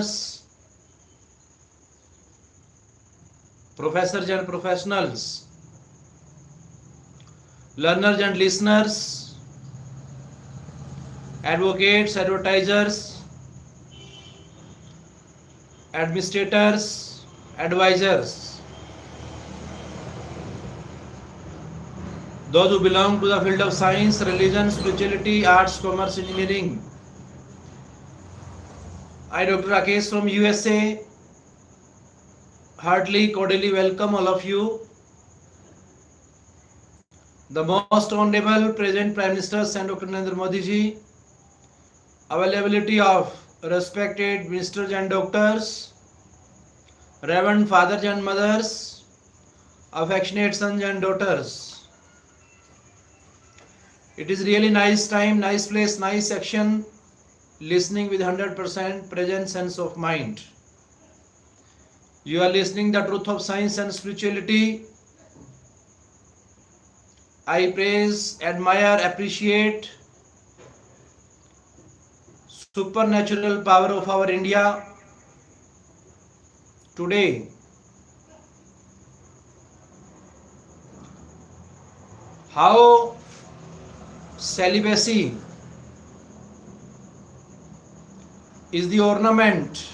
learners, professors and professionals, learners and listeners, advocates, advertisers, administrators, advisors, those who belong to the field of science, religion, spirituality, arts, commerce, engineering. I, Dr. Rakesh from USA, heartily, cordially welcome all of you. The most honorable President Prime Minister Sir Dr. Narendra Modi ji, availability of respected ministers and doctors, reverend fathers and mothers, affectionate sons and daughters. It is really nice time, nice place, nice section, listening with 100% present sense of mind. You are listening the truth of science and spirituality. I praise, admire, appreciate supernatural power of our India today. How celibacy is the ornament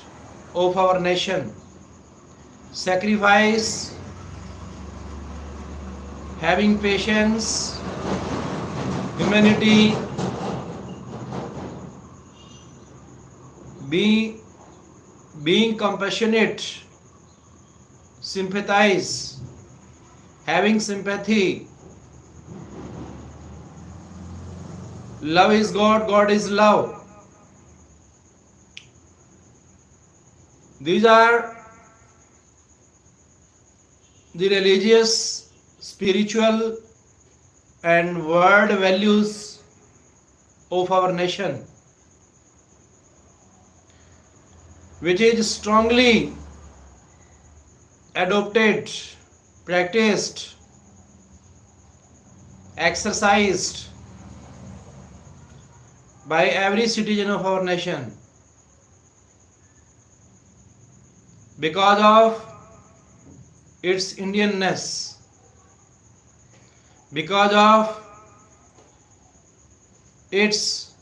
of our nation. Sacrifice, having patience, humanity, being compassionate, sympathize, having sympathy. Love is God, God is love. These are the religious, spiritual and world values of our nation, which is strongly adopted, practiced, exercised by every citizen of our nation because of its Indianness, because of its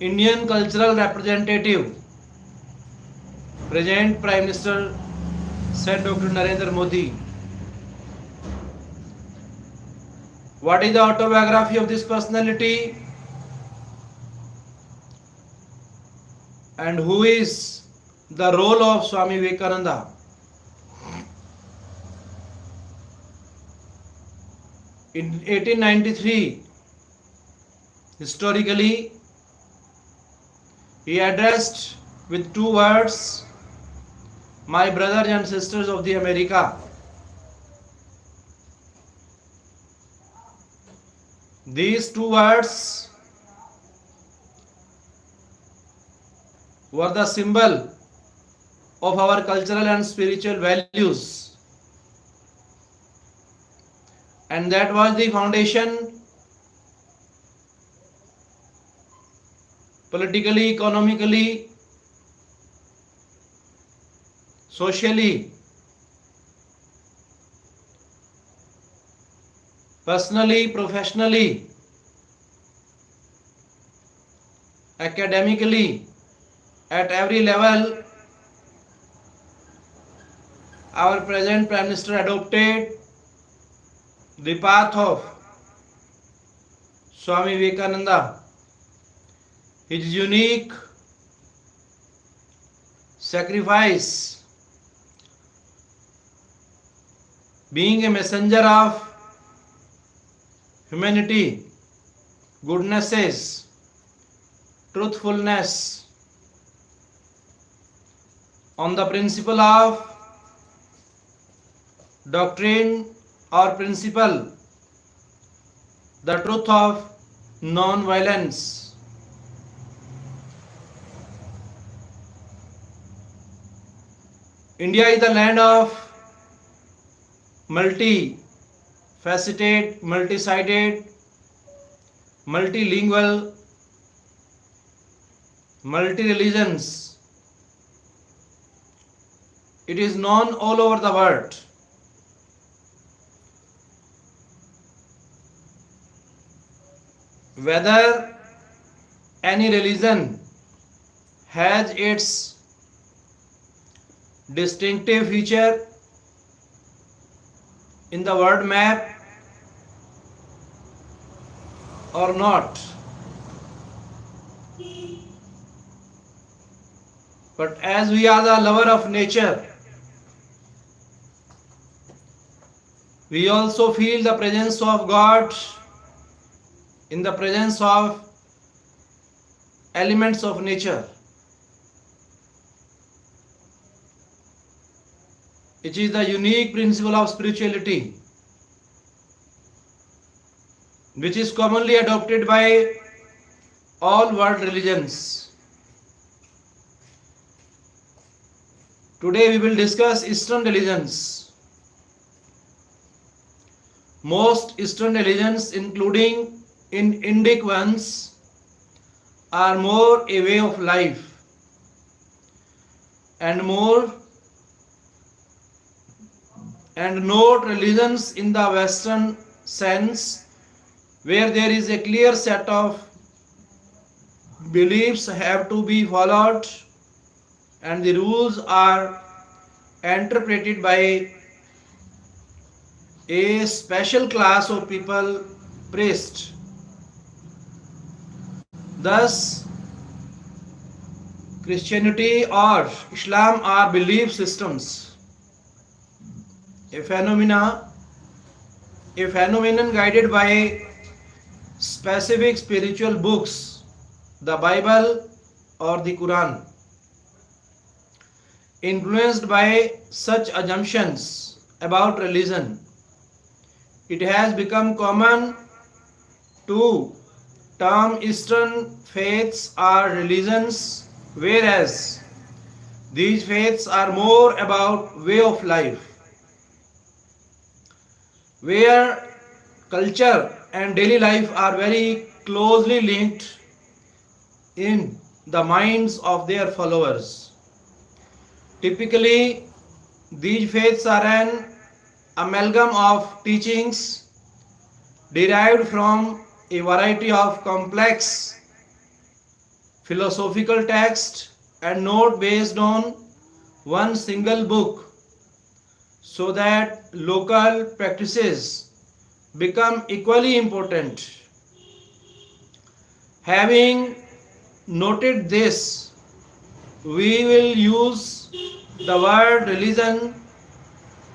Indian cultural representative, present Prime Minister Sir Dr. Narendra Modi. What is the autobiography of this personality? And who is the role of Swami Vivekananda? In 1893, historically, he addressed with two words, "My brothers and sisters of the America." These two words were the symbol of our cultural and spiritual values, and that was the foundation politically, economically, socially, personally, professionally, academically, at every level. Our present Prime Minister adopted the path of Swami Vivekananda. His unique sacrifice, being a messenger of humanity, goodnesses, truthfulness, on the principle of doctrine or principle, the truth of non-violence. India is the land of multi-faceted, multi-sided, multilingual multi-religions. It is known all over the world. Whether any religion has its distinctive feature in the world map or not. But as we are the lover of nature, we also feel the presence of God in the presence of elements of nature. It is the unique principle of spirituality, which is commonly adopted by all world religions. Today we will discuss Eastern religions. Most Eastern religions, including in Indic ones, are more a way of life and not religions in the Western sense, where there is a clear set of beliefs have to be followed and the rules are interpreted by a special class of people, priests. Thus, Christianity or Islam are belief systems, a phenomenon guided by specific spiritual books, the Bible or the Quran. Influenced by such assumptions about religion, it has become common to term Eastern faiths or religions, whereas these faiths are more about way of life, where culture and daily life are very closely linked in the minds of their followers. Typically, these faiths are an amalgam of teachings derived from a variety of complex philosophical texts and not based on one single book, so that local practices become equally important. Having noted this, we will use the word religion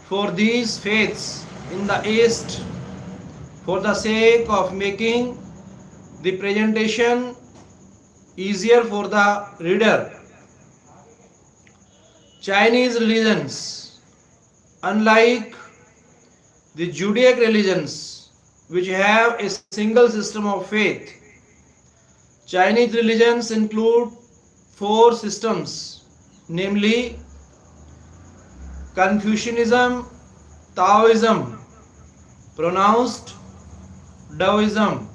for these faiths in the East for the sake of making the presentation easier for the reader. Chinese religions, unlike the Judaic religions, which have a single system of faith, Chinese religions include 4 systems, namely Confucianism, Taoism, pronounced Taoism,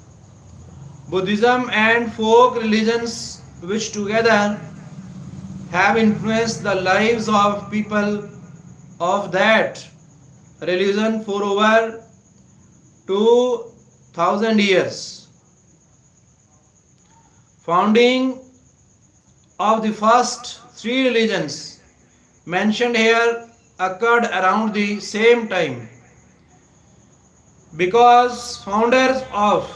Buddhism and folk religions, which together have influenced the lives of people of that religion for over 2000 years. Founding of the first 3 religions mentioned here occurred around the same time, because founders of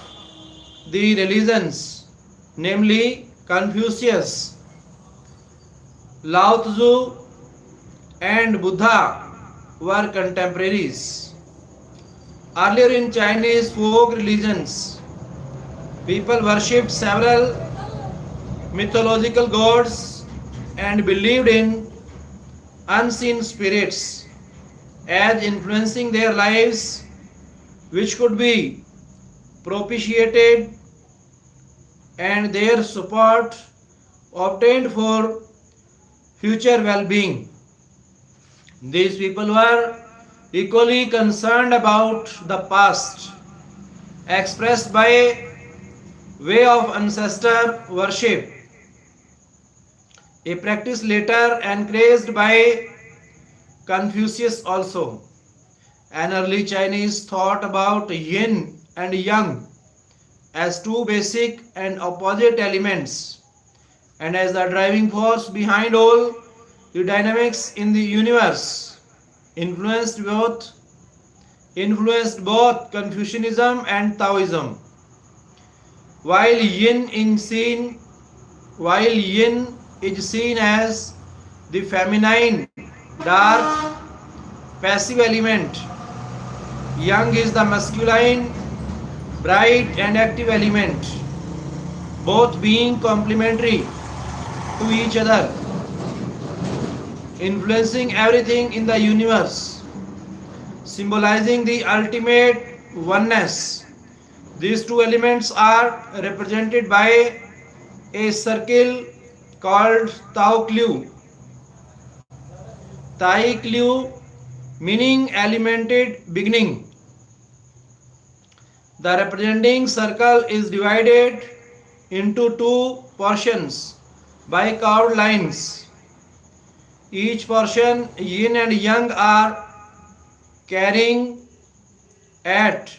the religions, namely Confucius, Lao Tzu and Buddha, were contemporaries. Earlier in Chinese folk religions, people worshipped several mythological gods and believed in unseen spirits as influencing their lives, which could be propitiated and their support obtained for future well-being. These people were equally concerned about the past, expressed by way of ancestor worship a practice later encouraged by Confucius also. An early Chinese thought about yin and yang as two basic and opposite elements and as the driving force behind all the dynamics in the universe, influenced both Confucianism and Taoism. While yin in seen while yin is seen as the feminine, dark, passive element, yang is the masculine, bright and active element, both being complementary to each other, influencing everything in the universe, symbolizing the ultimate oneness. These two elements are represented by a circle called Tao Clue. Tai Clue meaning elemented beginning. The representing circle is divided into two portions by curved lines. Each portion, yin and yang, are carrying at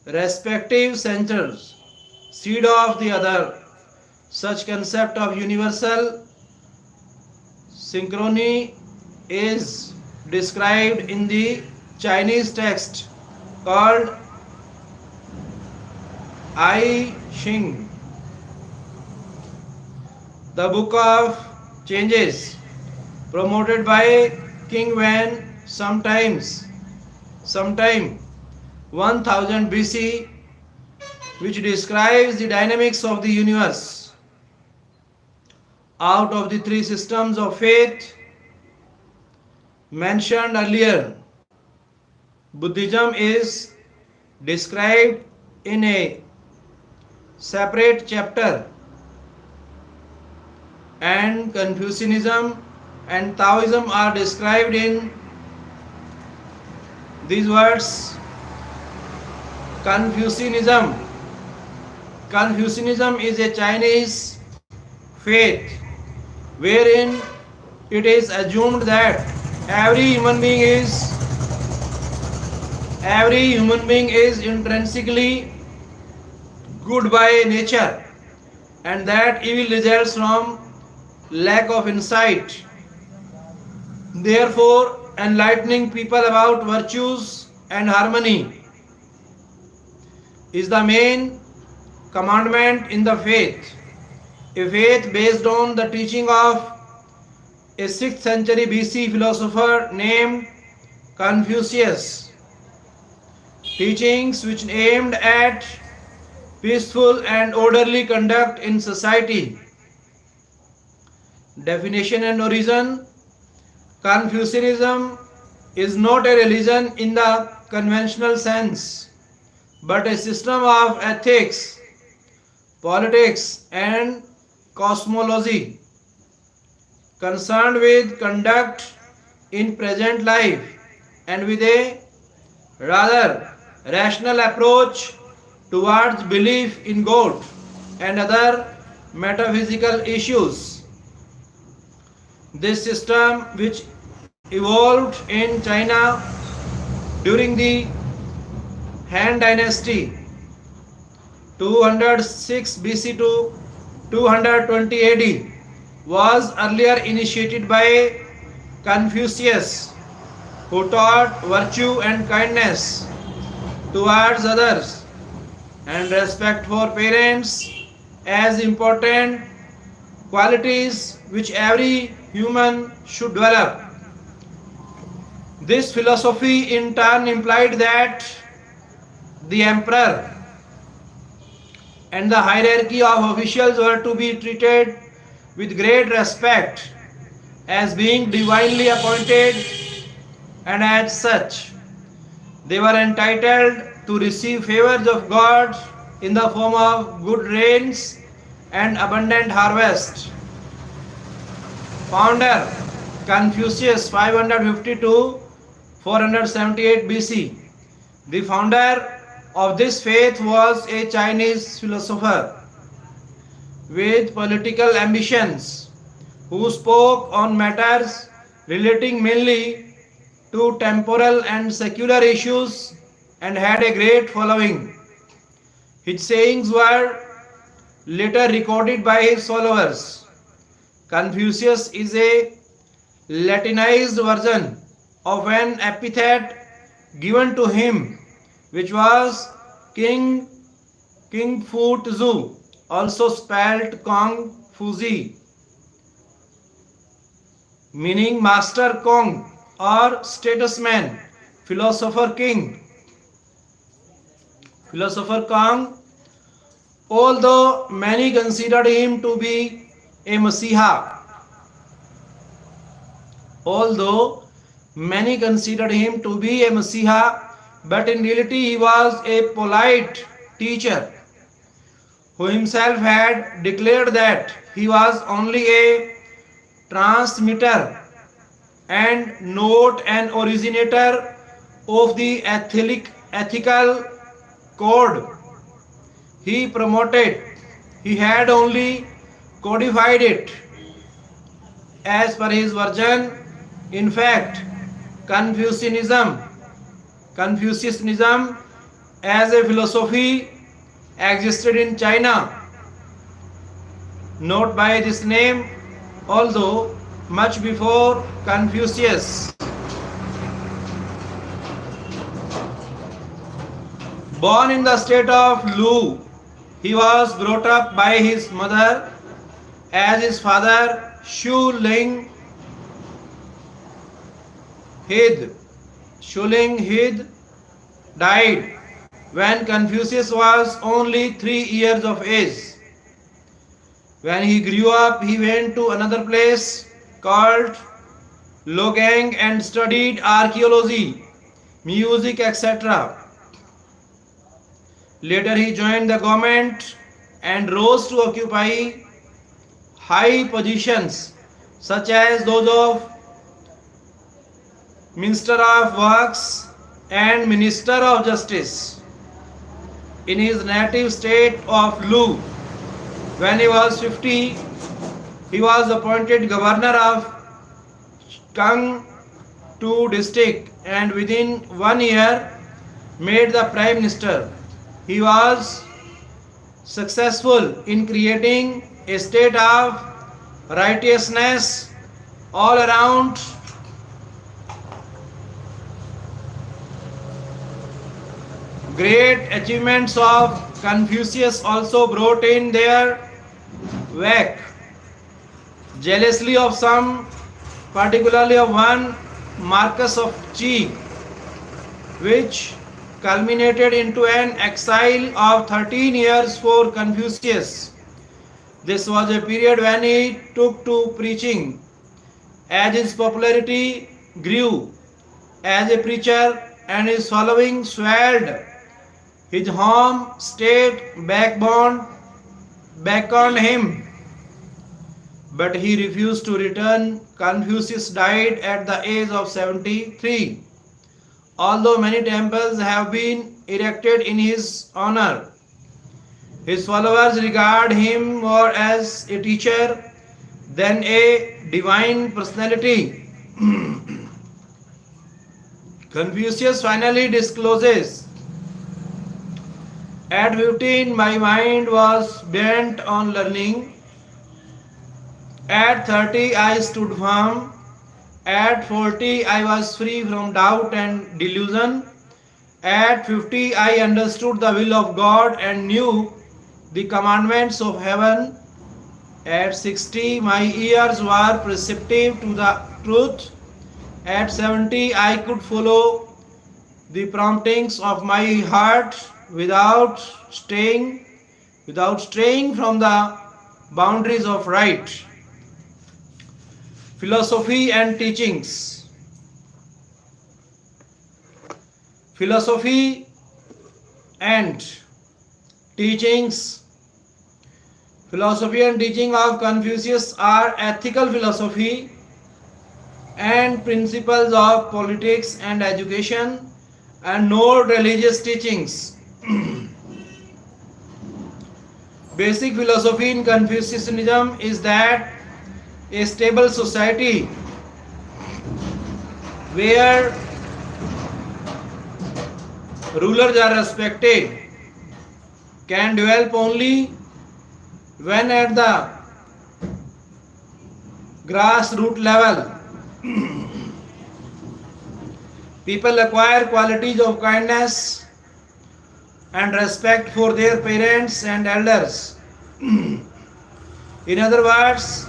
respective centers, seed of the other. Such concept of universal synchrony is described in the Chinese text called I Ching, the Book of Changes, promoted by King Wen sometime 1000 BC, which describes the dynamics of the universe. Out of the three systems of faith mentioned earlier, Buddhism is described in a separate chapter, and Confucianism and Taoism are described in these words. Confucianism is a Chinese faith wherein it is assumed that every human being is intrinsically good by nature, and that evil results from lack of insight. Therefore, enlightening people about virtues and harmony is the main commandment in the faith. A faith based on the teaching of a 6th century BC philosopher named Confucius. Teachings which aimed at peaceful and orderly conduct in society. Definition and origin. Confucianism is not a religion in the conventional sense, but a system of ethics, politics, and cosmology concerned with conduct in present life and with a rather rational approach towards belief in God and other metaphysical issues. This system, which evolved in China during the Han Dynasty 206 BC to 220 AD, was earlier initiated by Confucius, who taught virtue and kindness towards others and respect for parents as important qualities which every human should develop. This philosophy in turn implied that the emperor and the hierarchy of officials were to be treated with great respect as being divinely appointed, and as such they were entitled to receive favors of God in the form of good rains and abundant harvest. Founder Confucius 550 to 478 BC. The founder of this faith was a Chinese philosopher with political ambitions who spoke on matters relating mainly to temporal and secular issues and had a great following. His sayings were later recorded by his followers. Confucius is a Latinized version of an epithet given to him, which was King King Fu Tzu, also spelled Kong Fuzi, meaning Master Kong or statesman, philosopher king. Philosopher Kong, although many considered him to be a Messiah, although many considered him to be a Messiah, but in reality he was a polite teacher who himself had declared that he was only a transmitter and not an originator of the ethical code he promoted. He had only codified it as per his version. In fact, Confucianism as a philosophy existed in China, not by this name, although much before Confucius. Born in the state of Lu, he was brought up by his mother as his father Shu Ling Hid died when Confucius was only 3 years of age. When he grew up, he went to another place called Logang and studied archaeology, music, etc. Later he joined the government and rose to occupy high positions such as those of Minister of Works and Minister of Justice in his native state of Lu. When he was 50, he was appointed governor of Kangtu district and within 1 year made the prime minister. He was successful in creating a state of righteousness all around. Great achievements of Confucius also brought in their wake jealousy of some, particularly of one, Marcus of Chi, which culminated into an exile of 13 years for Confucius. This was a period when he took to preaching. As his popularity grew as a preacher and his following swelled, his home state beckoned him, but he refused to return. Confucius died at the age of 73. Although many temples have been erected in his honor, his followers regard him more as a teacher than a divine personality. Confucius finally discloses, "At 15, my mind was bent on learning. At 30, I stood firm. At 40, I was free from doubt and delusion. At 50, I understood the will of God and knew the commandments of heaven. At 60, my ears were receptive to the truth. At 70, I could follow the promptings of my heart without straying from the boundaries of right." Philosophy and teachings. Philosophy and teachings. Philosophy and teaching of Confucius are ethical philosophy and principles of politics and education, and not religious teachings. Basic philosophy in Confucianism is that A stable society where rulers are respected can develop only when at the grassroots level people acquire qualities of kindness and respect for their parents and elders. In other words,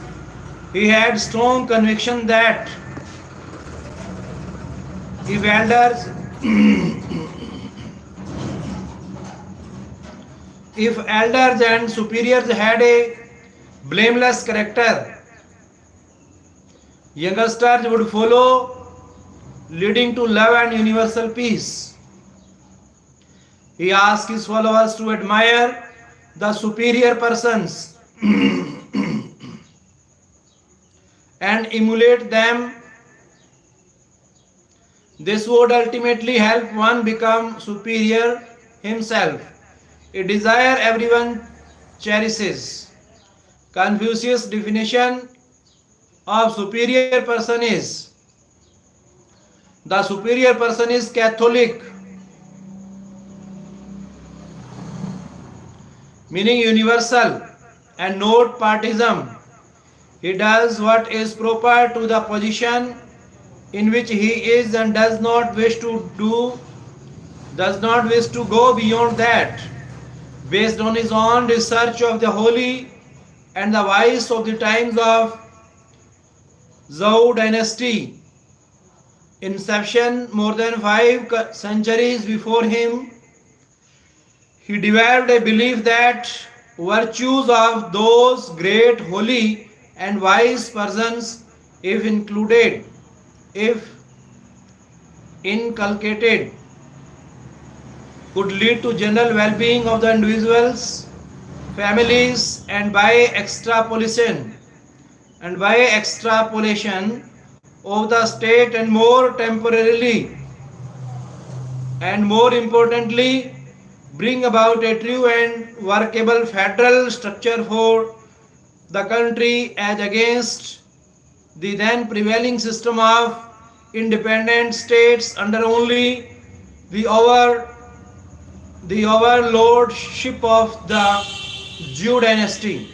he had strong conviction that if elders if elders and superiors had a blameless character, youngsters would follow, leading to love and universal peace. He asked his followers to admire the superior persons and emulate them. This would ultimately help one become superior himself, a desire everyone cherishes. Confucius' definition of superior person is: the superior person is Catholic, meaning universal and not partisan. He does what is proper to the position in which he is and does not wish to go beyond that. Based on his own research of the holy and the wise of the times of Zhou dynasty, inception more than 5 centuries before him, he developed a belief that virtues of those great holy and wise persons, if inculcated, could lead to general well-being of the individuals, families, and by extrapolation of the state, and more temporarily and more importantly bring about a true and workable federal structure for the country as against the then prevailing system of independent states under only the overlordship of the Zhou dynasty.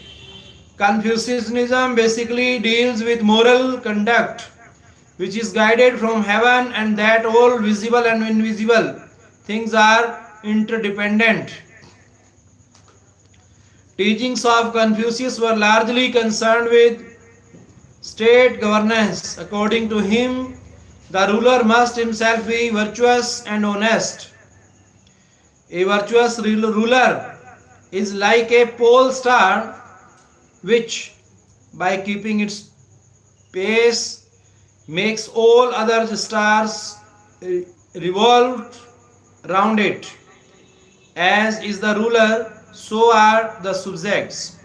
Confucianism basically deals with moral conduct which is guided from heaven, and that all visible and invisible things are interdependent. Teachings of Confucius were largely concerned with state governance. According to him, the ruler must himself be virtuous and honest. A virtuous ruler is like a pole star which, by keeping its pace, makes all other stars revolve round it. As is the ruler, so are the subjects.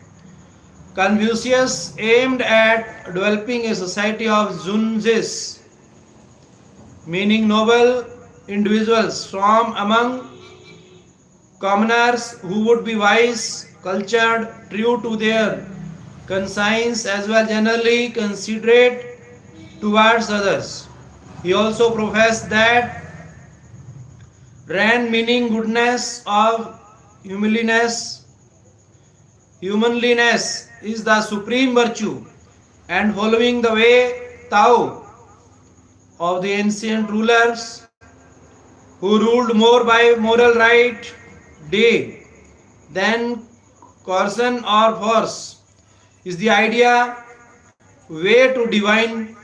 Confucius aimed at developing a society of Zunzis, meaning noble individuals from among commoners who would be wise, cultured, true to their conscience, as well generally considerate towards others. He also professed that Ren, meaning goodness of humanliness, is the supreme virtue, and following the way Tao of the ancient rulers who ruled more by moral right day than coercion or force, is the idea way to divine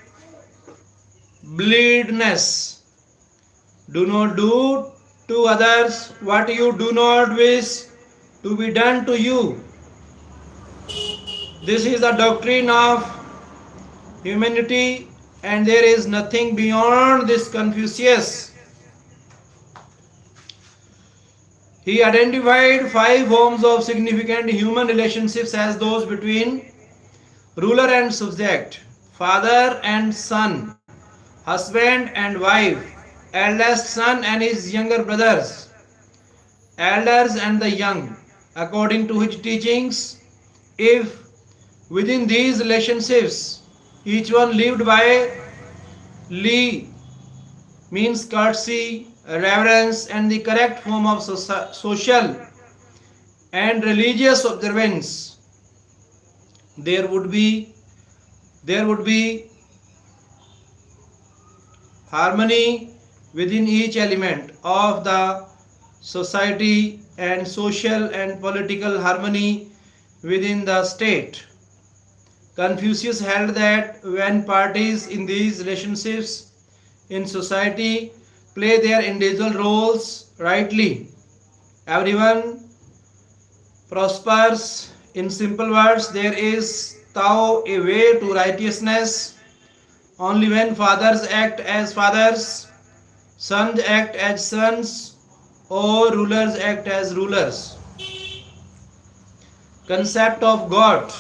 bleedness. Do not do to others what you do not wish to be done to you. This is the doctrine of humanity, and there is nothing beyond this. Confucius, he identified 5 forms of significant human relationships as those between ruler and subject, father and son, husband and wife, eldest son and his younger brothers, elders and the young. According to his teachings, if within these relationships Each one lived by Li means courtesy, reverence, and the correct form of social and religious observance. There would be there would be harmony within each element of the society and social and political harmony within the state. Confucius held that when parties in these relationships in society play their individual roles rightly, everyone prospers. In simple words, there is Tao, a way to righteousness. Only when fathers act as fathers, sons act as sons, or rulers act as rulers. Concept of God.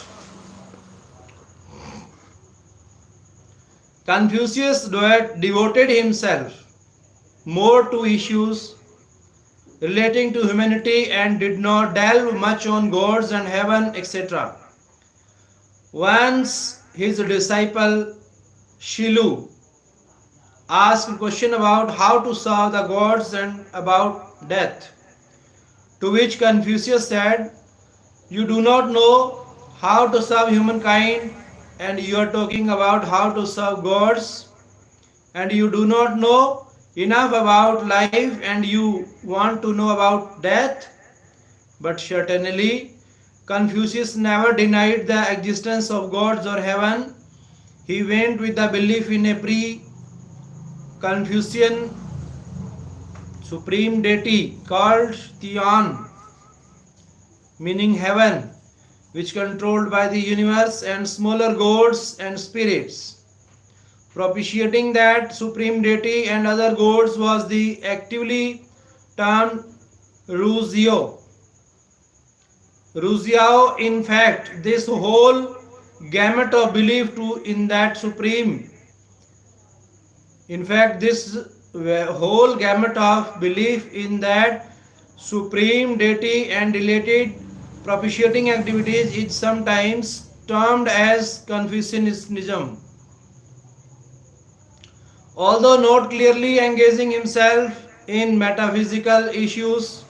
Confucius devoted himself more to issues relating to humanity and did not delve much on gods and heaven, etc. Once his disciple Shilu asked a question about how to serve the gods and about death, to which Confucius said, "You do not know how to serve humankind, and you are talking about how to serve gods, and you do not know enough about life, and you want to know about death." But certainly, Confucius never denied the existence of gods or heaven. He went with the belief in a pre-Confucian supreme deity called Tian, meaning heaven, which controlled by the universe, and smaller gods and spirits. Propitiating that supreme deity and other gods was the actively termed Ruzio. Ruziao, in fact, this whole gamut of belief in that supreme, in fact, this whole gamut of belief in that supreme deity and related propitiating activities is sometimes termed as Confucianism. Although not clearly engaging himself in metaphysical issues,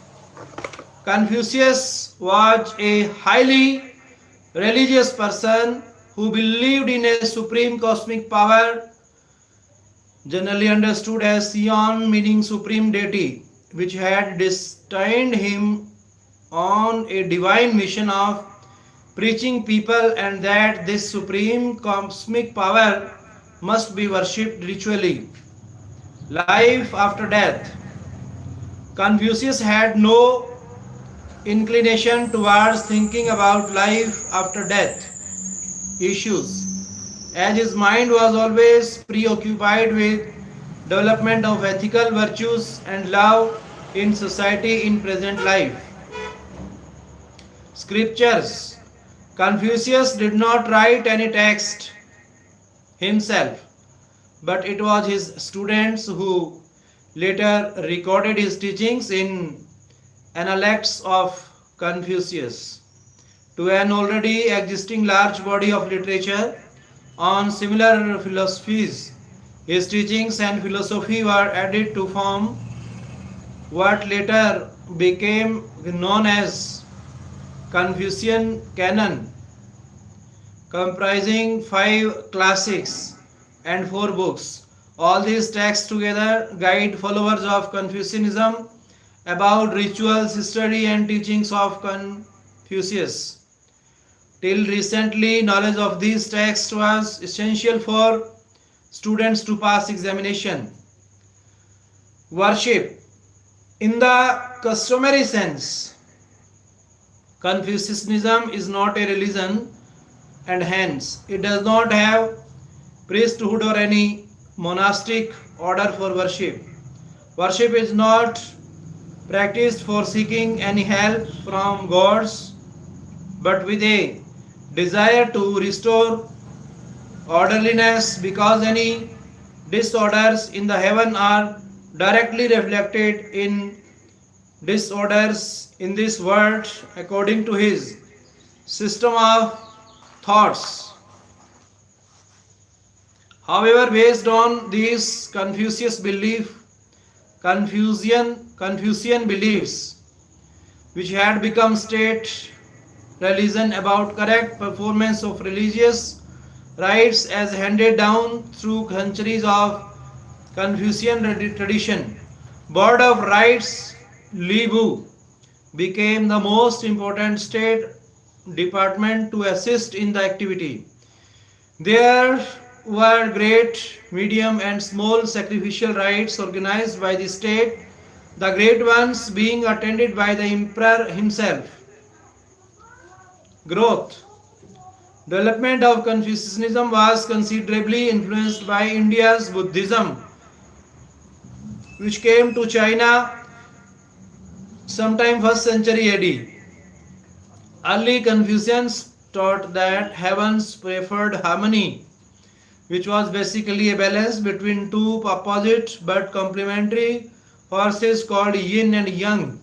Confucius was a highly religious person who believed in a supreme cosmic power, generally understood as Sion, meaning supreme deity, which had destined him on a divine mission of preaching people, and that this supreme cosmic power must be worshipped ritually. Life after death. Confucius had no inclination towards thinking about life after death issues, as his mind was always preoccupied with development of ethical virtues and love in society in present life. Scriptures. Confucius did not write any text himself, but it was his students who later recorded his teachings in Analects of Confucius. To an already existing large body of literature on similar philosophies, his teachings and philosophy were added to form what later became known as Confucian canon, comprising 5 classics and 4 books. All these texts together guide followers of Confucianism about rituals, history, and teachings of Confucius. Till recently, knowledge of these texts was essential for students to pass examination. Worship. In the customary sense, Confucianism is not a religion, and hence it does not have priesthood or any monastic order for worship. Worship is not practiced for seeking any help from gods, but with a desire to restore orderliness, because any disorders in the heaven are directly reflected in disorders in this world according to his system of thoughts. However, based on these Confucian beliefs, which had become state religion about correct performance of religious rites as handed down through centuries of Confucian tradition. Board of Rites Libu became the most important state department to assist in the activity. There were great, medium, and small sacrificial rites organized by the state, the great ones being attended by the emperor himself. Growth. Development of Confucianism was considerably influenced by India's Buddhism, which came to China sometime 1st century AD. Early Confucians taught that heavens preferred harmony, which was basically a balance between two opposite but complementary forces called yin and yang.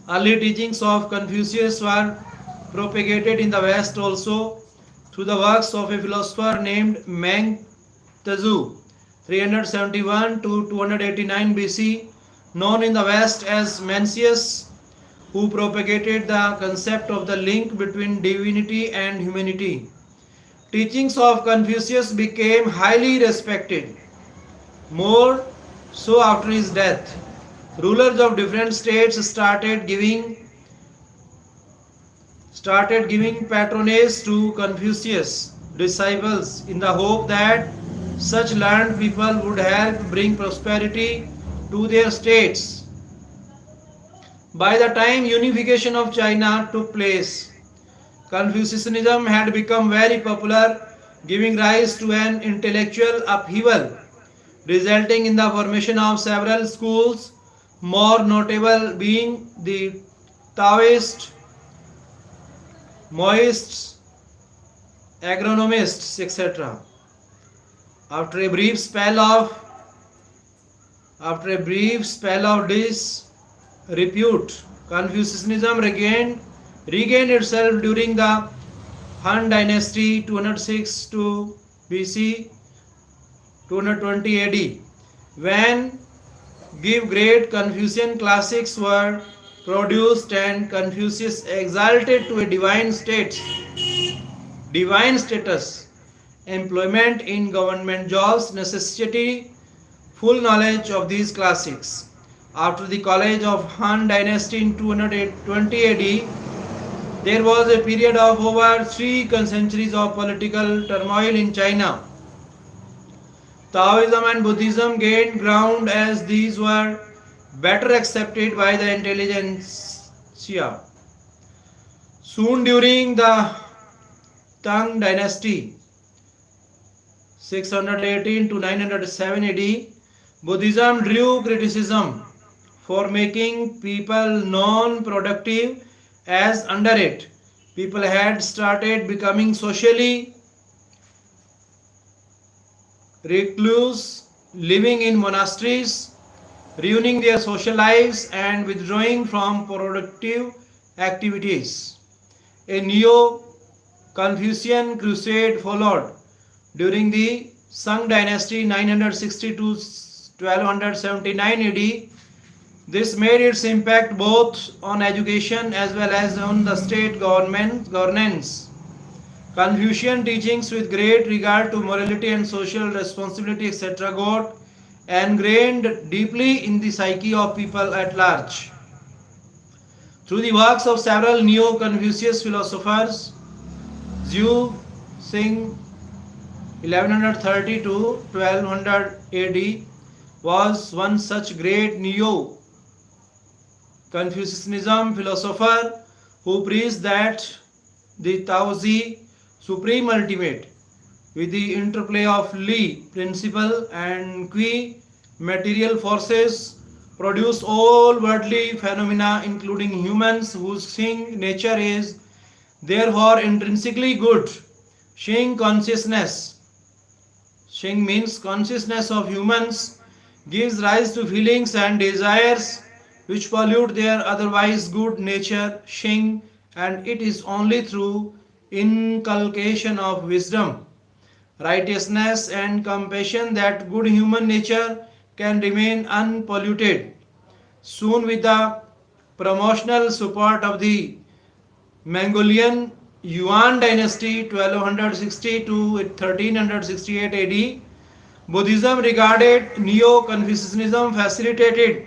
Early teachings of Confucius were propagated in the West also through the works of a philosopher named Meng Tzu, 371 to 289 BC, known in the West as Mencius, who propagated the concept of the link between divinity and humanity. Teachings of Confucius became highly respected, more so after his death. Rulers of different states started giving patronage to Confucius disciples in the hope that such learned people would help bring prosperity to their states. By the time unification of China took place, Confucianism had become very popular, giving rise to an intellectual upheaval, resulting in the formation of several schools, more notable being the Taoists, Mohists, agronomists, etc. After a brief spell of disrepute, Confucianism regained itself during the Han Dynasty 206 to BC 220 AD, when great Confucian classics were produced and Confucius exalted to a divine status. Employment in government jobs necessitated full knowledge of these classics. After the collapse of Han Dynasty in 220 AD, there was a period of over 3 centuries of political turmoil in China. Taoism and Buddhism gained ground as these were better accepted by the intelligentsia. Soon during the Tang Dynasty, 618 to 907 AD, Buddhism drew criticism for making people non-productive, as under it, people had started becoming socially recluse, living in monasteries, ruining their social lives and withdrawing from productive activities. A neo-Confucian crusade followed during the Singh dynasty 960 to 1279 AD. This made its impact both on education as well as on the state governance. Confucian teachings with great regard to morality and social responsibility etc. got ingrained deeply in the psyche of people at large. Through the works of several neo-Confucius philosophers, Zhu Singh 1130 to 1200 AD was one such great neo-Confucianism philosopher who preached that the Taozi supreme ultimate, with the interplay of Li principle and Qi material forces, produce all worldly phenomena including humans whose Singh nature is therefore intrinsically good. Singh consciousness, Singh means consciousness of humans, gives rise to feelings and desires which pollute their otherwise good nature, Singh, and it is only through inculcation of wisdom, righteousness, and compassion, that good human nature can remain unpolluted. Soon, with the promotional support of the Mongolian Yuan dynasty 1260 to 1368 AD, Buddhism regarded Neo-Confucianism facilitated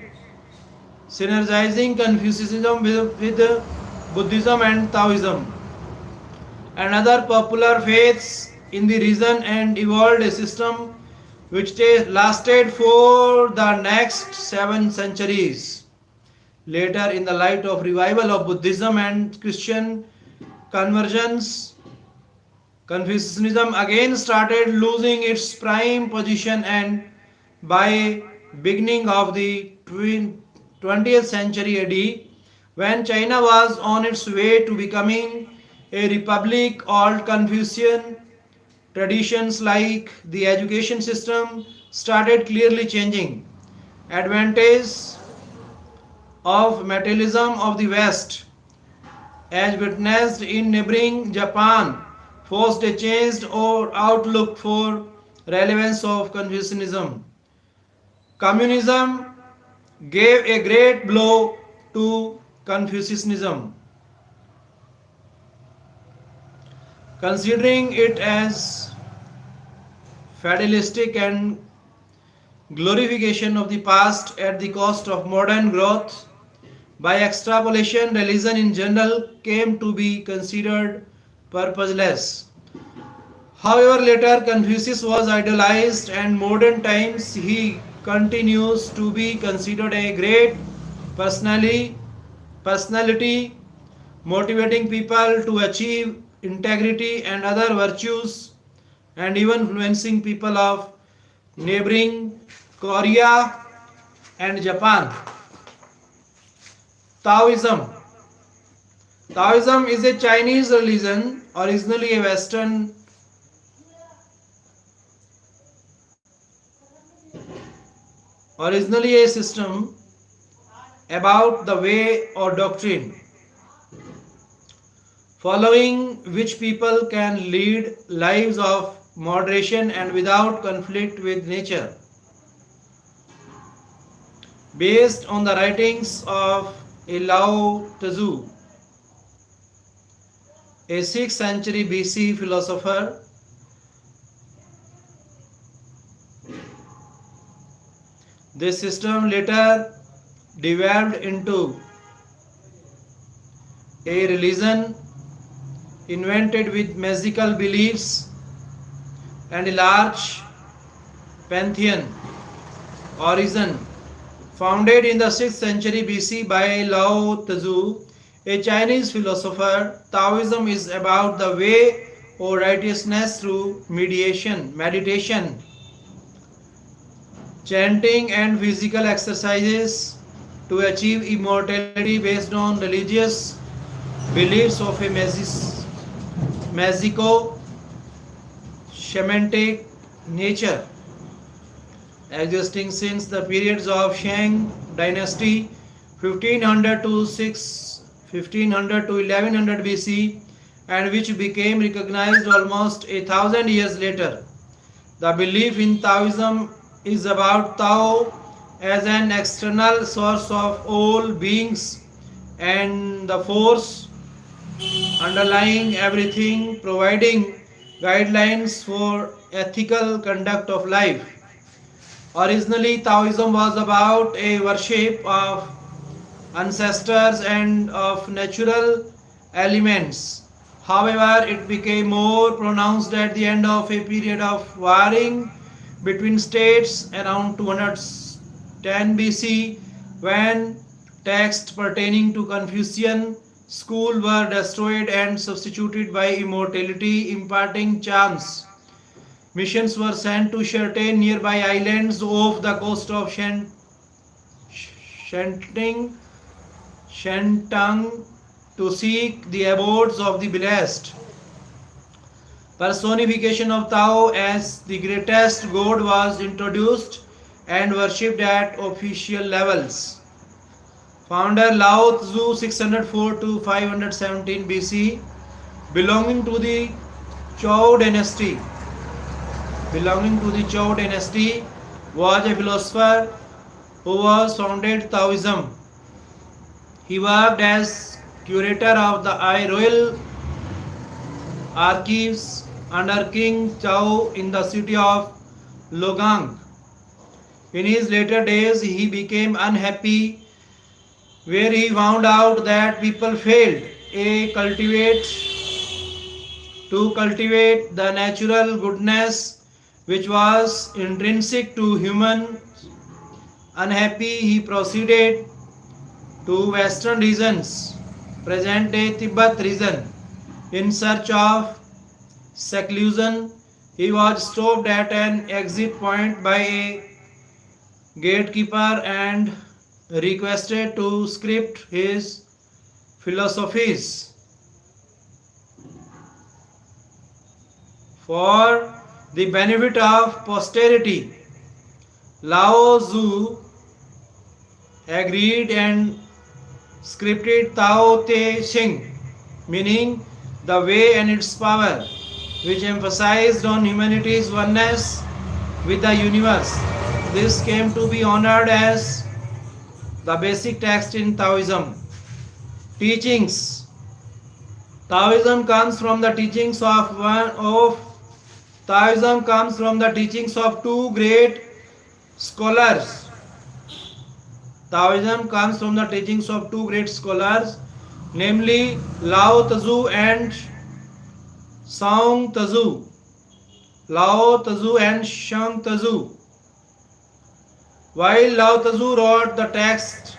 synergizing Confucianism with Buddhism and Taoism and other popular faiths in the region and evolved a system which lasted for the next 7 centuries. Later, in the light of revival of Buddhism and Christian conversions, Confucianism again started losing its prime position, and by beginning of the 20th century AD, when China was on its way to becoming a republic, all Confucian traditions like the education system started clearly changing. Advantage of materialism of the West, as witnessed in neighboring Japan, forced a changed or outlook for relevance of Confucianism. Communism gave a great blow to Confucianism, considering it as fatalistic and glorification of the past at the cost of modern growth. By extrapolation, religion in general came to be considered purposeless. However, later Confucius was idolized, and modern times he continues to be considered a great personality, motivating people to achieve integrity and other virtues, and even influencing people of neighboring Korea and Japan. Taoism. Taoism is a Chinese religion, originally a system about the way or doctrine, following which people can lead lives of moderation and without conflict with nature. Based on the writings of Lao Tzu, a 6th century BC philosopher, this system later developed into a religion invented with magical beliefs and a large pantheon. Origin. Founded in the 6th century BC by Lao Tzu, a Chinese philosopher, Taoism is about the way or righteousness through meditation, chanting, and physical exercises to achieve immortality based on religious beliefs of a magico-shamanic nature, existing since the periods of Shang dynasty 1500 to 1100 BC, and which became recognized almost 1,000 years later. The belief in Taoism is about Tao as an external source of all beings and the force underlying everything, providing guidelines for ethical conduct of life. Originally, Taoism was about a worship of ancestors and of natural elements. However, it became more pronounced at the end of a period of warring between states around 210 BC, when texts pertaining to Confucian school were destroyed and substituted by immortality imparting charms. Missions were sent to certain nearby islands off the coast of Shantung to seek the abodes of the blessed. Personification of Tao as the greatest god was introduced and worshipped at official levels. Founder Lao Tzu 604 to 517 BC, belonging to the Zhou dynasty, belonging to the Zhou dynasty, was a philosopher who was founded Taoism. He worked as curator of the Royal Archives under King Chao in the city of Logang. In his later days, he became unhappy where he found out that people failed a cultivate to cultivate the natural goodness which was intrinsic to human. Unhappy, he proceeded to western regions, present day Tibet region, in search of seclusion. He was stopped at an exit point by a gatekeeper and requested to script his philosophies for the benefit of posterity. Lao Tzu agreed and scripted Tao Te Ching, meaning the way and its power, which emphasized on humanity's oneness with the universe. This came to be honored as the basic text in Taoism. Teachings. Taoism comes from the teachings of two great scholars. Taoism comes from the teachings of two great scholars, namely Lao Tzu and Song Tzu. Lao Tzu and Shang Tzu. While Lao Tzu wrote the text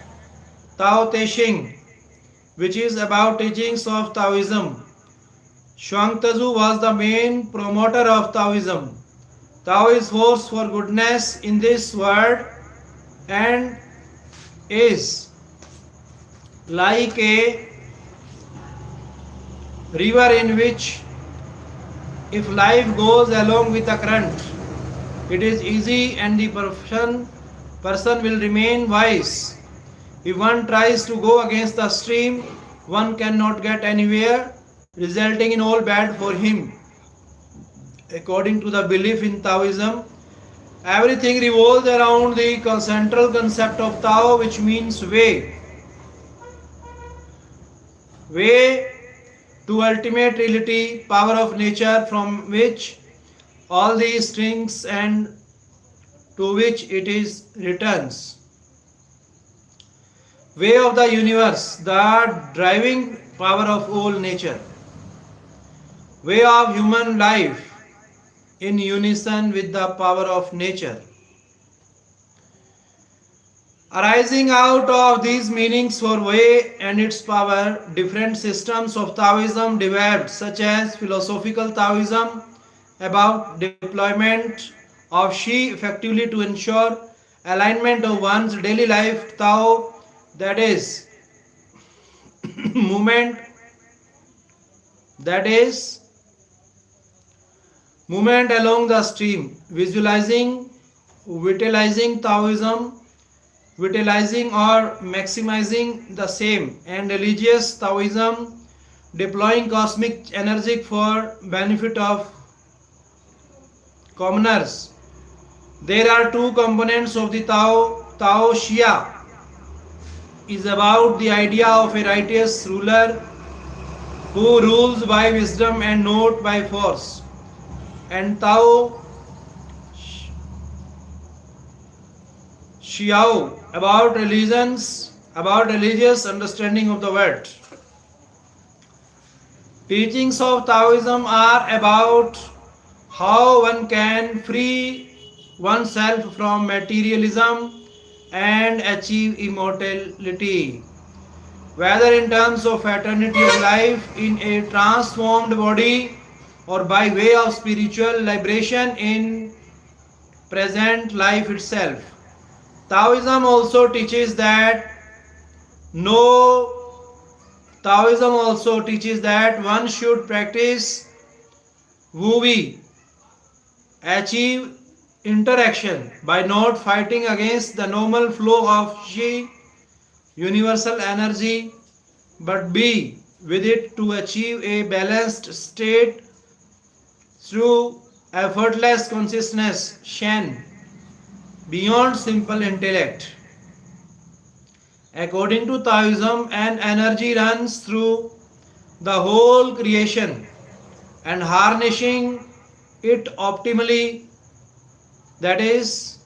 Tao Te Ching, which is about teachings of Taoism, Shuang Tzu was the main promoter of Taoism. Tao is force for goodness in this world and is like a river in which, if life goes along with the current, it is easy and the person will remain wise. If one tries to go against the stream, one cannot get anywhere, resulting in all bad for him. According to the belief in Taoism, everything revolves around the central concept of Tao, which means way. Way to ultimate reality, power of nature from which all these things and to which it is returns. Way of the universe, the driving power of all nature. Way of human life in unison with the power of nature. Arising out of these meanings for way and its power, different systems of Taoism developed, such as philosophical Taoism about deployment of Shi effectively to ensure alignment of one's daily life, Tao, that is movement, movement along the stream, vitalizing Taoism, vitalizing or maximizing the same, and religious Taoism, deploying cosmic energy for benefit of commoners. There are two components of the Tao. Tao Shia is about the idea of a righteous ruler who rules by wisdom and not by force. And Tao Xiao about religious understanding of the world. Teachings of Taoism are about how one can free oneself from materialism and achieve immortality, whether in terms of eternity of life in a transformed body or by way of spiritual liberation in present life itself. Taoism also teaches that one should practice Wu Wei, achieve interaction by not fighting against the normal flow of Qi, universal energy, but be with it to achieve a balanced state through effortless consciousness, Shen, beyond simple intellect. According to Taoism, an energy runs through the whole creation and harnessing it optimally, that is,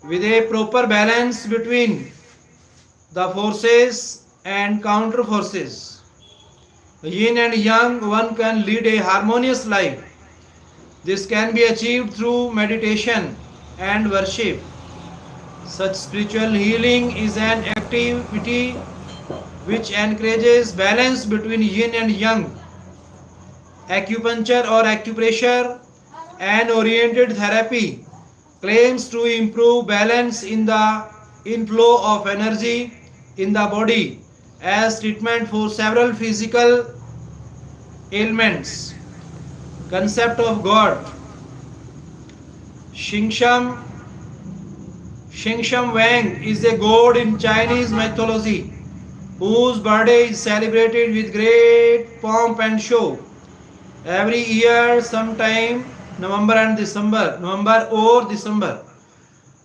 with a proper balance between the forces and counter forces. Yin and yang, one can lead a harmonious life. This can be achieved through meditation and worship. Such spiritual healing is an activity which encourages balance between yin and yang. Acupuncture or acupressure and oriented therapy claims to improve balance in the inflow of energy in the body as treatment for several physical ailments. Concept of God. Xingsham Wang is a god in Chinese mythology whose birthday is celebrated with great pomp and show. Every year, sometime November or December.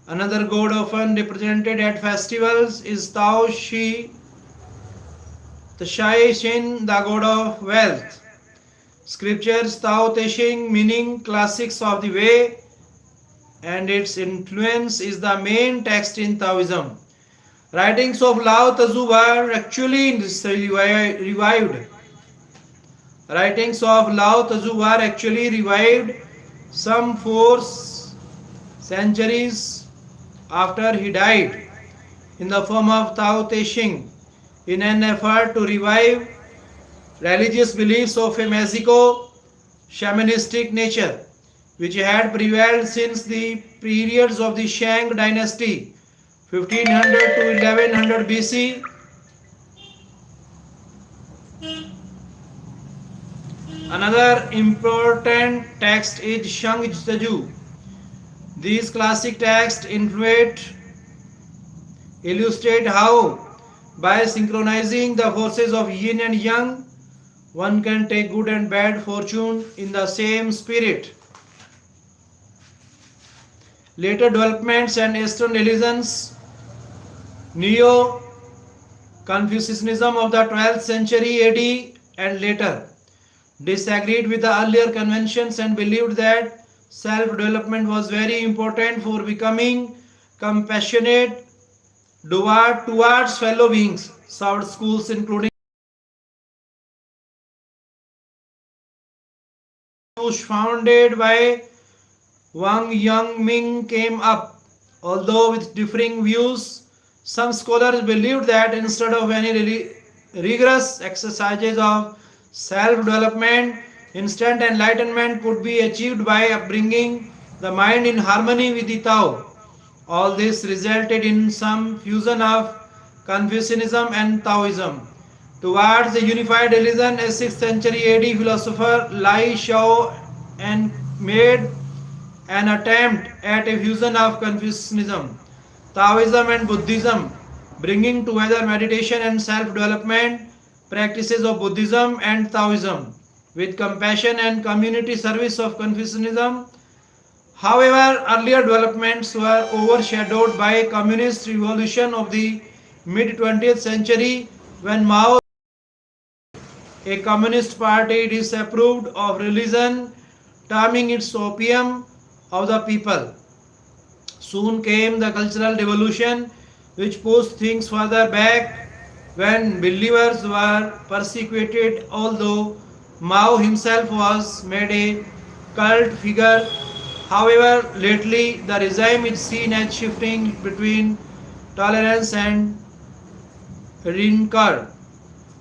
Another god often represented at festivals is Tao Shi, the Shai Shin, the god of wealth. Scriptures Tao Te Ching, meaning classics of the way, and its influence is the main text in Taoism. Writings of Lao Tzu were actually revived. Writings of Lao Tzu were actually revived some 4 centuries after he died in the form of Tao Te Ching in an effort to revive religious beliefs of a magico shamanistic nature which had prevailed since the periods of the Shang dynasty 1500 to 1100 BC. Another important text is Shang Tzu. These classic texts illustrate how by synchronizing the forces of yin and yang, one can take good and bad fortune in the same spirit. Later developments and Eastern religions, Neo-Confucianism of the 12th century AD and later, disagreed with the earlier conventions and believed that self-development was very important for becoming compassionate towards fellow beings. South schools including founded by Wang Yangming came up. Although with differing views, some scholars believed that instead of any rigorous exercises of self-development, instant enlightenment could be achieved by bringing the mind in harmony with the Tao. All this resulted in some fusion of Confucianism and Taoism. Towards the unified religion, a 6th century AD philosopher Lai Shao made an attempt at a fusion of Confucianism, Taoism and Buddhism, bringing together meditation and self-development practices of Buddhism and Taoism with compassion and community service of Confucianism. However, earlier developments were overshadowed by a communist revolution of the mid-20th century when Mao, a communist party, disapproved of religion, terming it opium of the people. Soon came the Cultural Revolution, which pushed things further back when believers were persecuted, although Mao himself was made a cult figure. However, lately the regime is seen as shifting between tolerance and rancor.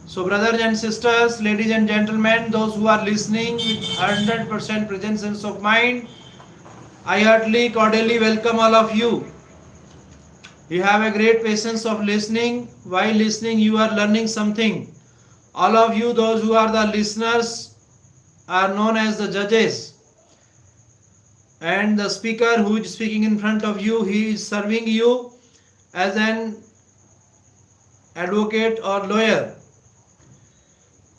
So, brothers and sisters, ladies and gentlemen, those who are listening with 100% presence of mind, I heartily, cordially welcome all of you. You have a great patience of listening. While listening, you are learning something. All of you, those who are the listeners, are known as the judges. And the speaker who is speaking in front of you, he is serving you as an advocate or lawyer.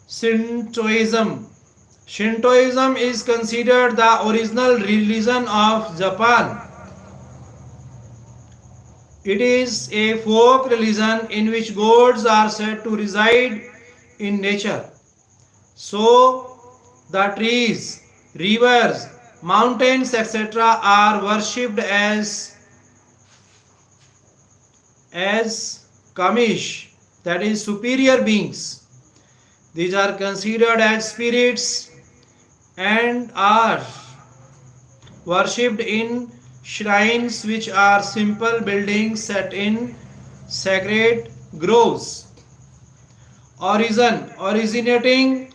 Shintoism Shintoism is considered the original religion of Japan. It is a folk religion in which gods are said to reside in nature. So, the trees, rivers, mountains, etc., are worshipped as kamish, that is, superior beings. These are considered as spirits and are worshipped in shrines, which are simple buildings set in sacred groves. Originating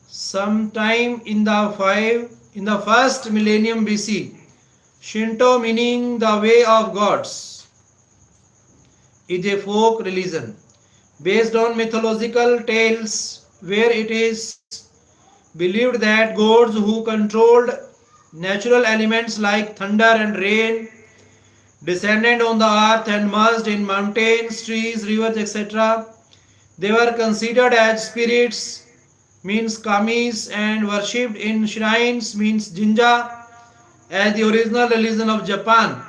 sometime in the first millennium BC. Shinto, meaning the way of gods, is a folk religion based on mythological tales where it is believed that gods who controlled natural elements like thunder and rain descended on the earth and merged in mountains, trees, rivers, etc. They were considered as spirits, means kamis, and worshipped in shrines, means jinja, as the original religion of Japan.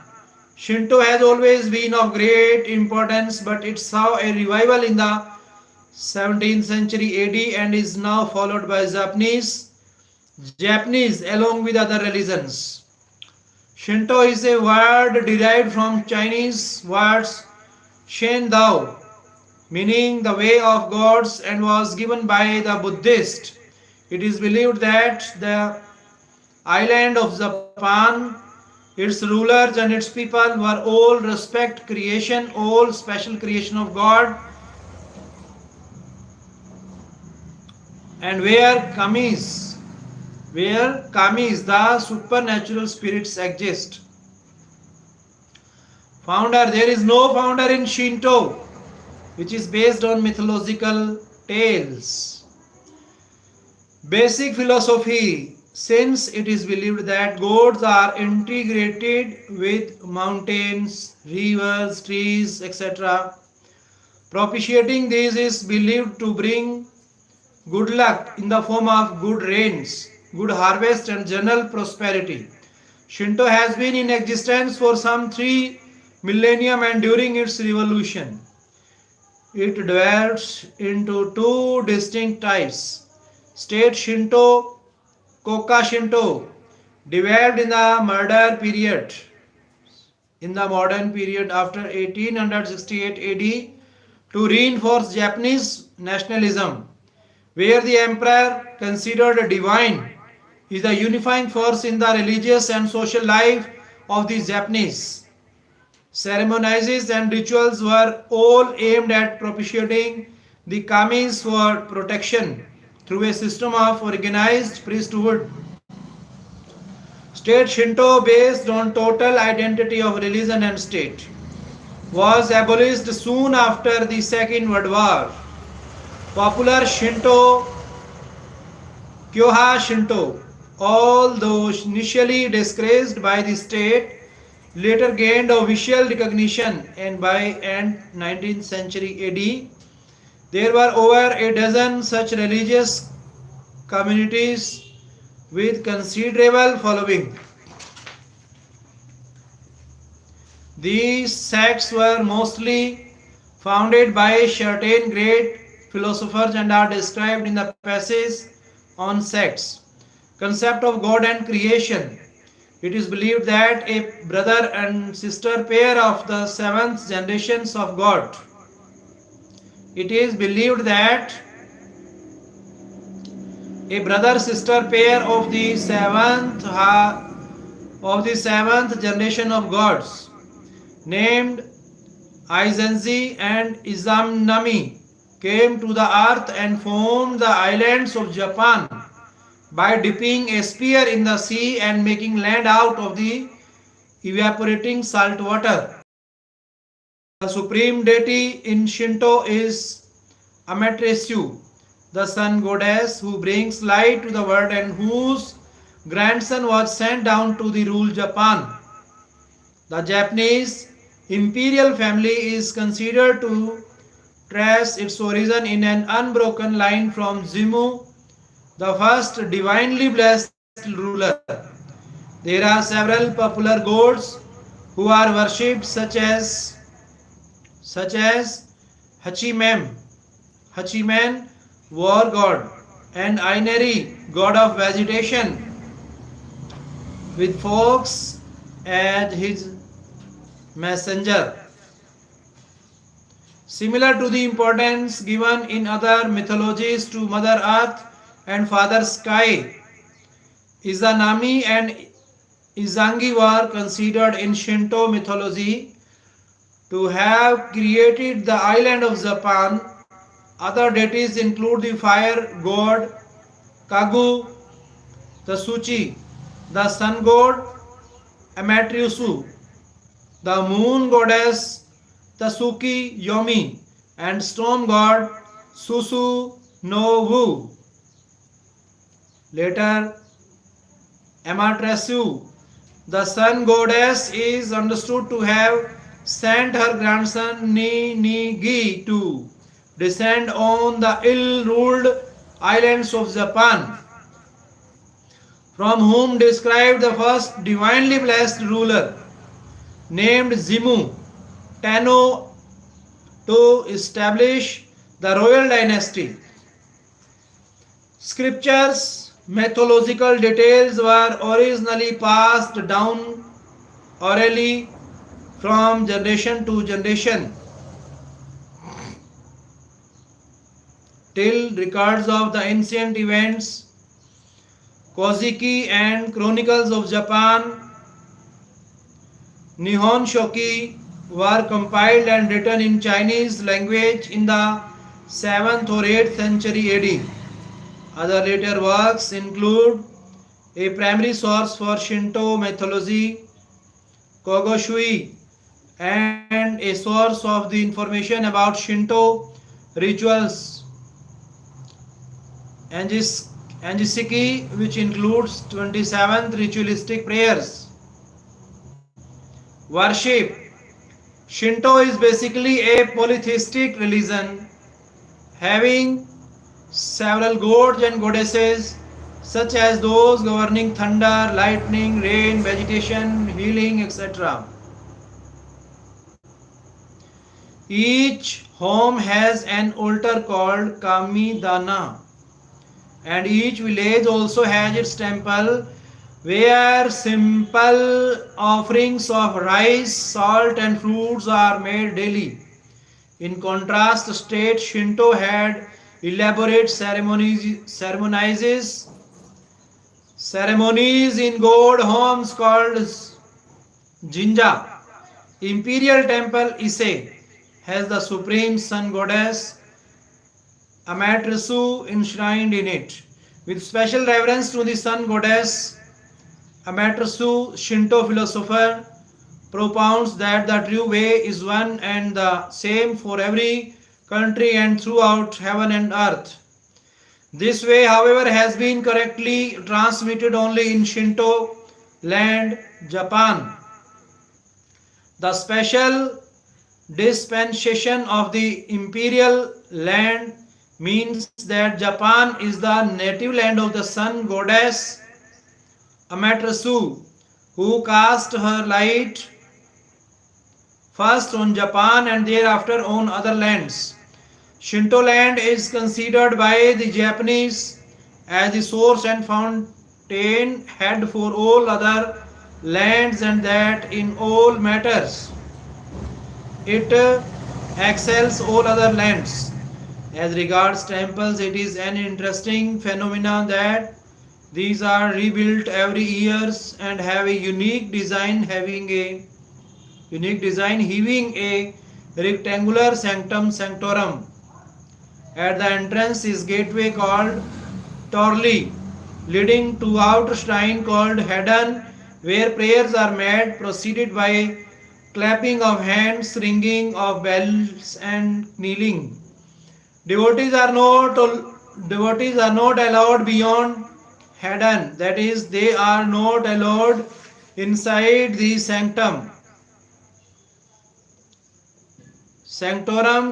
Shinto has always been of great importance, but it saw a revival in the 17th century AD and is now followed by Japanese along with other religions. Shinto is a word derived from Chinese words Shen Dao, meaning the way of gods, and was given by the Buddhist. It is believed that the island of Japan, its rulers and its people were all respect creation, all special creation of God, and where kamis, the supernatural spirits exist. Founder, there is no founder in Shinto, which is based on mythological tales. Basic philosophy, since it is believed that gods are integrated with mountains, rivers, trees, etc. Propitiating these is believed to bring good luck in the form of good rains, good harvest, and general prosperity. Shinto has been in existence for some 3 millennium, and during its revolution, it developed into 2 distinct types. State Shinto, Koka Shinto, developed in the modern period after 1868 AD to reinforce Japanese nationalism, where the emperor, considered divine, is the unifying force in the religious and social life of the Japanese. Ceremonies and rituals were all aimed at propitiating the kamis for protection through a system of organized priesthood. State Shinto, based on total identity of religion and state, was abolished soon after the Second World War. Popular Shinto, Kyoha Shinto, although initially disgraced by the state, later gained official recognition, and by end 19th century AD, there were over a dozen such religious communities with considerable following. These sects were mostly founded by certain great philosophers and are described in the passage on sects. Concept of God and creation. It is believed that a brother and sister pair of the 7th generations of God. It is believed that a brother sister pair of the seventh generation of gods, named Izenzi and Izamnami, came to the earth and formed the islands of Japan by dipping a spear in the sea and making land out of the evaporating salt water. The supreme deity in Shinto is Amaterasu, the sun goddess who brings light to the world and whose grandson was sent down to rule Japan. The Japanese imperial family is considered to trace its origin in an unbroken line from Jimmu the first divinely blessed ruler. There are several popular gods who are worshipped such as Hachimem, Hachiman, war god, and Ainari, god of vegetation, with fox as his messenger. Similar to the importance given in other mythologies to Mother Earth and Father Sky, Izanami and Izangi were considered in Shinto mythology to have created the island of Japan. Other deities include the fire god Kagu, the Suchi, the sun god Amaterasu, the moon goddess Tasuki Yomi, and storm god Susu no Wu. Later, Amaterasu, the sun goddess, is understood to have sent her grandson Ninigi to descend on the ill-ruled islands of Japan, from whom described the first divinely blessed ruler named Zimu Tano to establish the royal dynasty. Scriptures, mythological details were originally passed down orally from generation to generation till records of the ancient events, Koziki and Chronicles of Japan, Nihon Shoki, were compiled and written in Chinese language in the 7th or 8th century AD. Other later works include a primary source for Shinto mythology, Kogoshui, and a source of the information about Shinto rituals, Angisiki, which includes 27 ritualistic prayers. Worship. Shinto is basically a polytheistic religion having several gods and goddesses, such as those governing thunder, lightning, rain, vegetation, healing, etc. Each home has an altar called Kamidana, and each village also has its temple where simple offerings of rice, salt, and fruits are made daily. In contrast, state Shinto had elaborate ceremonies in god homes called Jinja. Imperial temple Ise has the supreme sun goddess Amaterasu enshrined in it. With special reverence to the sun goddess Amaterasu, Shinto philosopher propounds that the true way is one and the same for every country and throughout heaven and earth. This way, however, has been correctly transmitted only in Shinto land, Japan. The special dispensation of the imperial land means that Japan is the native land of the sun goddess Amaterasu, who cast her light first on Japan and thereafter on other lands. Shinto land is considered by the Japanese as the source and fountain head for all other lands, and that in all matters it excels all other lands. As regards temples, it is an interesting phenomenon that these are rebuilt every years and have a unique design having a rectangular sanctum sanctorum. At the entrance is gateway called Torli, leading to outer shrine called Hedon, where prayers are made, preceded by clapping of hands, ringing of bells, and kneeling. Devotees are not allowed beyond Hedon, that is, they are not allowed inside the sanctorum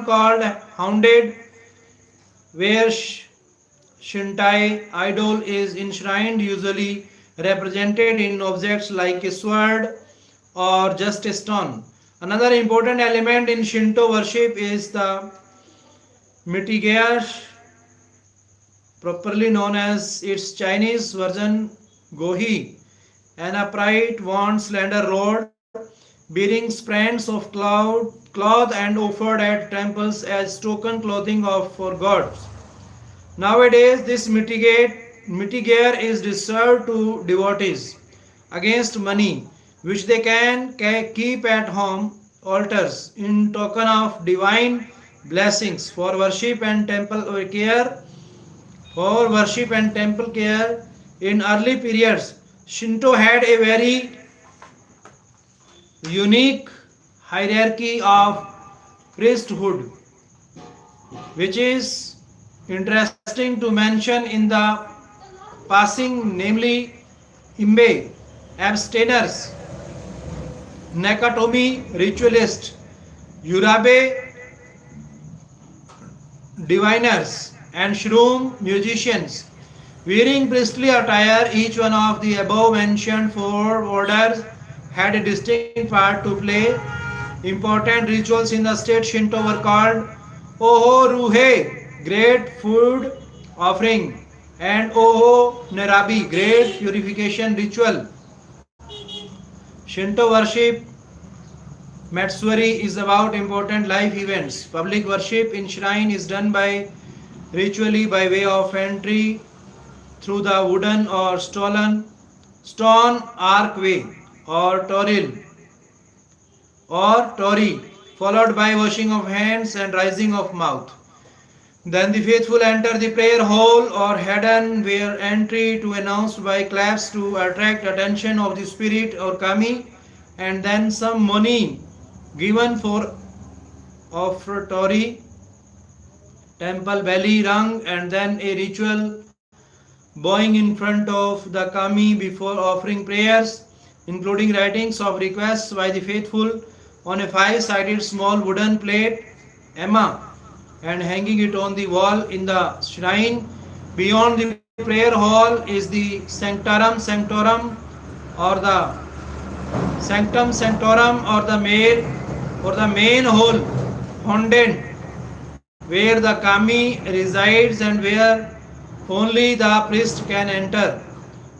called Hounded, where Shintai idol is enshrined, usually represented in objects like a sword or just a stone. Another important element in Shinto worship is the mitigair, properly known as its Chinese version Gohi, an upright, worn, slender rod bearing strands of cloth and offered at temples as token clothing of for gods. Nowadays, this mitigair is reserved to devotees against money, which they can keep at home altars in token of divine blessings for worship and temple care. For worship and temple care, in early periods, Shinto had a very unique hierarchy of priesthood, which is interesting to mention in the passing, namely Imbe, abstainers, Nakatomi, ritualist, Urabe, diviners, and shroom, musicians. Wearing priestly attire, each one of the above mentioned four orders had a distinct part to play. Important rituals in the state Shinto were called Oho Ruhe, great food offering, and Oho Nerabi, great purification ritual. Shinto worship Matsuri is about important life events. Public worship in shrine is done by ritually by way of entry through the wooden or stone archway or tori, followed by washing of hands and rising of mouth. Then the faithful enter the prayer hall or hidden where entry to announced by claps to attract attention of the spirit or kami, and then some money given for offertory temple belly rung, and then a ritual bowing in front of the kami before offering prayers, including writings of requests by the faithful on a five-sided small wooden plate emma, and hanging it on the wall in the shrine. Beyond the prayer hall is the sanctum sanctorum or the main hall fondant, where the kami resides and where only the priest can enter.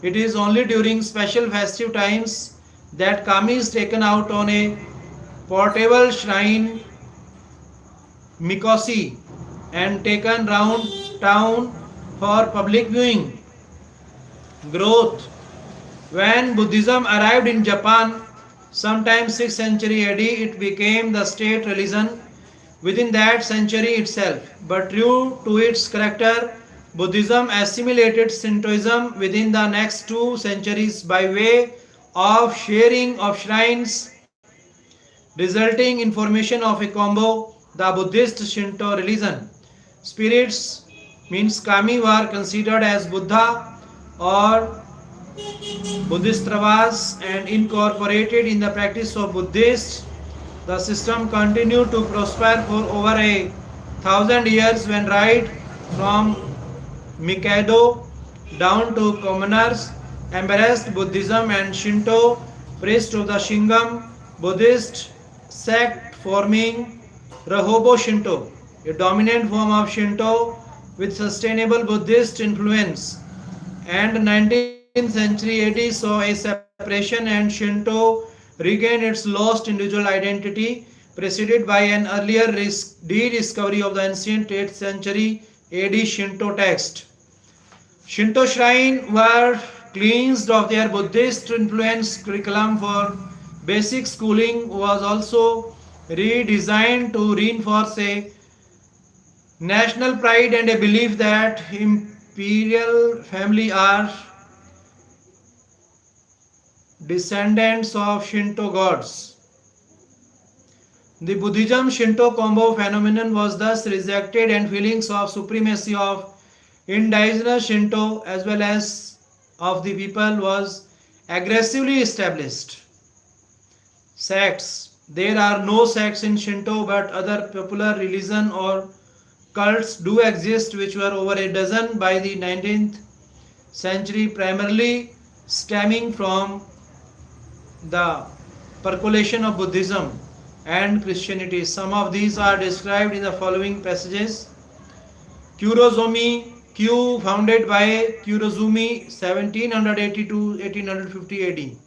It is only during special festive times that kami is taken out on a portable shrine mikosi and taken round town for public viewing. Growth. When Buddhism arrived in Japan, sometime 6th century AD, it became the state religion within that century itself. But true to its character, Buddhism assimilated Shintoism within the next 2 centuries by way of sharing of shrines, resulting in formation of a combo, the Buddhist Shinto religion. Spirits means kami were considered as Buddha or Bodhisattvas and incorporated in the practice of Buddhists. The system continued to prosper for over 1,000 years when right from Mikado down to commoners embraced Buddhism and Shinto, priest of the Shingon Buddhist sect forming Rahobo Shinto, a dominant form of Shinto with sustainable Buddhist influence. And 19th century AD saw a separation and Shinto regained its lost individual identity, preceded by an earlier rediscovery of the ancient 8th century AD Shinto text. Shinto shrines were cleansed of their Buddhist influence. Curriculum for basic schooling was also redesigned to reinforce a national pride and a belief that imperial family are descendants of Shinto gods. The Buddhism Shinto combo phenomenon was thus rejected and feelings of supremacy of indigenous Shinto as well as of the people was aggressively established. Sects. There are no sects in Shinto but other popular religion or cults do exist, which were over a dozen by the 19th century, primarily stemming from the percolation of Buddhism and Christianity. Some of these are described in the following passages. Kurozomi Q, founded by Kurozumi 1780 to 1850 AD,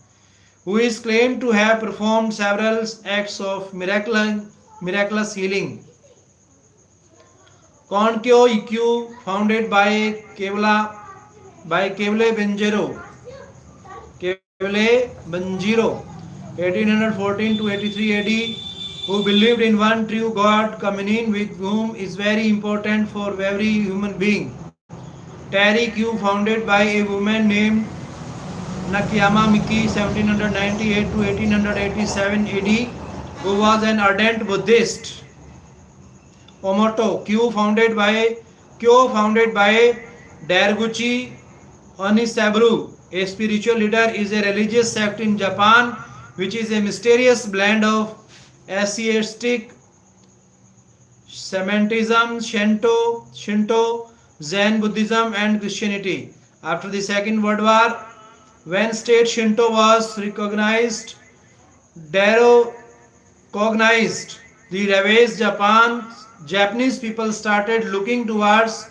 who is claimed to have performed several acts of miraculous healing. Konkyo Ikkyu, founded by Kevle Banjiro 1814 to 83 AD, who believed in one true God, communion with whom is very important for every human being. Terry Q, founded by a woman named Nakayama Miki 1798 to 1887 AD, who was an ardent Buddhist. Omoto Q, founded by Daiguchi Onisaburo, a spiritual leader, is a religious sect in Japan which is a mysterious blend of atheistic Semitism, Shinto, Zen Buddhism, and Christianity. After the Second World War, when state Shinto was recognized, the ravaged Japanese people started looking towards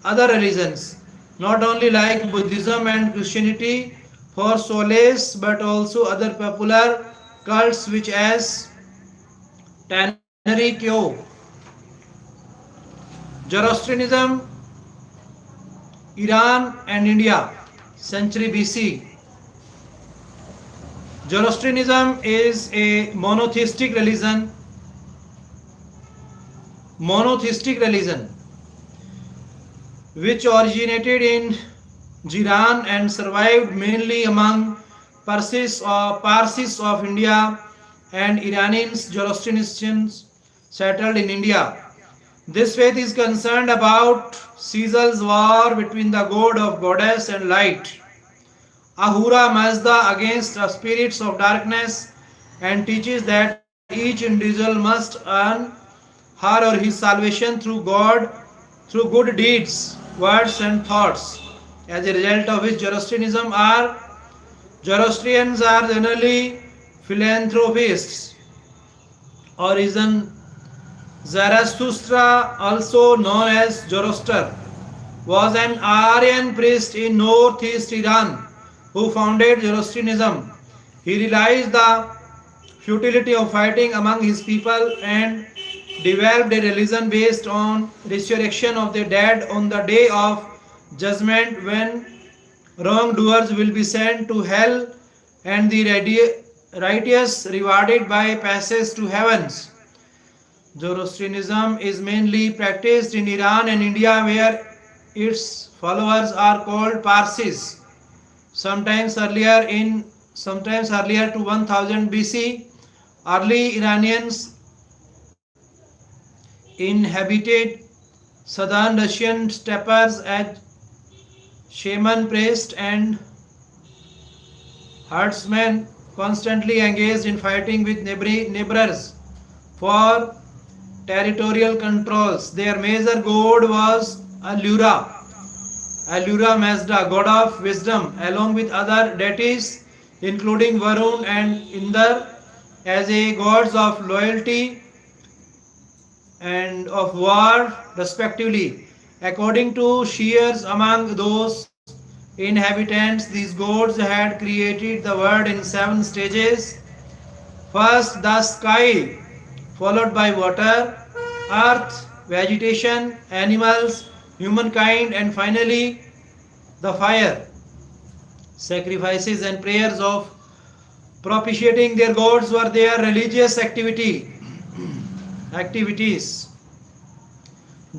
other religions, not only like Buddhism and Christianity, for solace, but also other popular cults which as Tannery Kyo, Zoroastrianism, Iran and India, century BC. Zoroastrianism is a monotheistic religion which originated in Iran and survived mainly among Parsis of India and Iranians, Zoroastrians settled in India. This faith is concerned about Caesal's war between the god of goddess and light, Ahura Mazda, against the spirits of darkness, and teaches that each individual must earn her or his salvation through good deeds, words and thoughts. As a result of which Zoroastrians are generally philanthropists. Origin: Zarathustra, also known as Zoroaster, was an Aryan priest in northeast Iran who founded Zoroastrianism. He realized the futility of fighting among his people and developed a religion based on resurrection of the dead on the day of judgment, when wrongdoers will be sent to hell and the righteous rewarded by passage to heavens. Zoroastrianism is mainly practiced in Iran and India, where its followers are called Parsis. Sometimes earlier to 1000 BC, early Iranians inhabited southern Russian steppes as shaman priests and herdsmen, constantly engaged in fighting with neighbors for territorial controls. Their major god was Allura Mazda, god of wisdom, along with other deities including Varun and Indra as a gods of loyalty and of war respectively. According to Shears, among those inhabitants, these gods had created the world in 7 stages. First, the sky, followed by water, earth, vegetation, animals, humankind, and finally the fire. Sacrifices and prayers of propitiating their gods were their religious activities.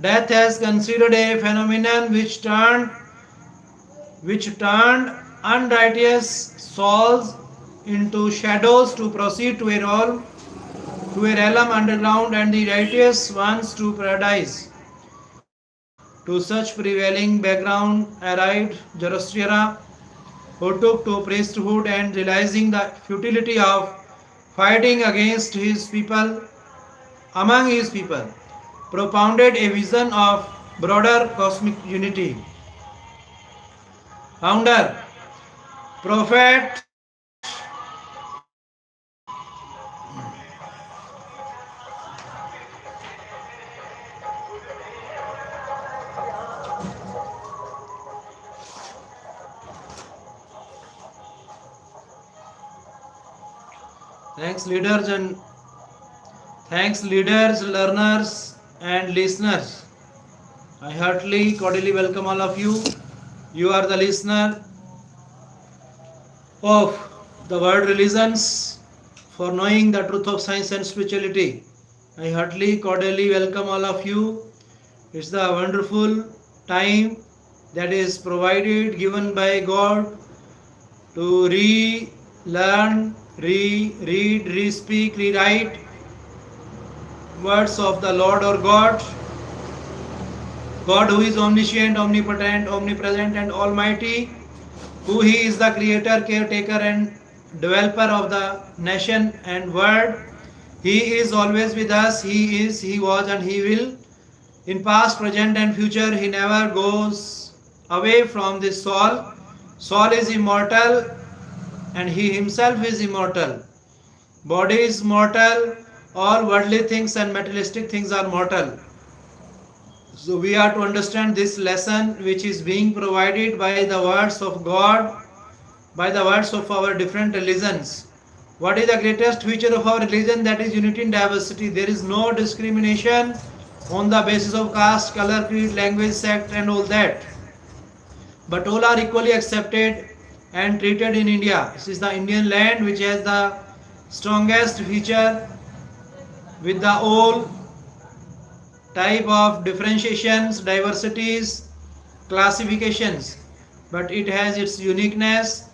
Death has considered a phenomenon which turned unrighteous souls into shadows to proceed to a realm underground, and the righteous ones to paradise. To such prevailing background arrived Zoroaster, who took to priesthood and, realizing the futility of fighting among his people, propounded a vision of broader cosmic unity. Founder, Prophet Thanks leaders, learners and listeners. I heartily, cordially welcome all of you. You are the listener of the world religions for knowing the truth of science and spirituality. I heartily, cordially welcome all of you. It's the wonderful time that is provided, given by God to relearn, read, re-speak, rewrite words of the Lord or God. God who is omniscient, omnipotent, omnipresent and almighty, who he is the creator, caretaker and developer of the nation and world. He is always with us, he is, he was and he will. In past, present and future, he never goes away from this soul. Soul is immortal and he himself is immortal. Body is mortal, all worldly things and materialistic things are mortal. So we are to understand this lesson which is being provided by the words of God, by the words of our different religions. What is the greatest feature of our religion? That is unity in diversity. There is no discrimination on the basis of caste, color, creed, language, sect and all that. But all are equally accepted and treated in India. This is the Indian land which has the strongest feature with the all type of differentiations, diversities, classifications, but it has its uniqueness,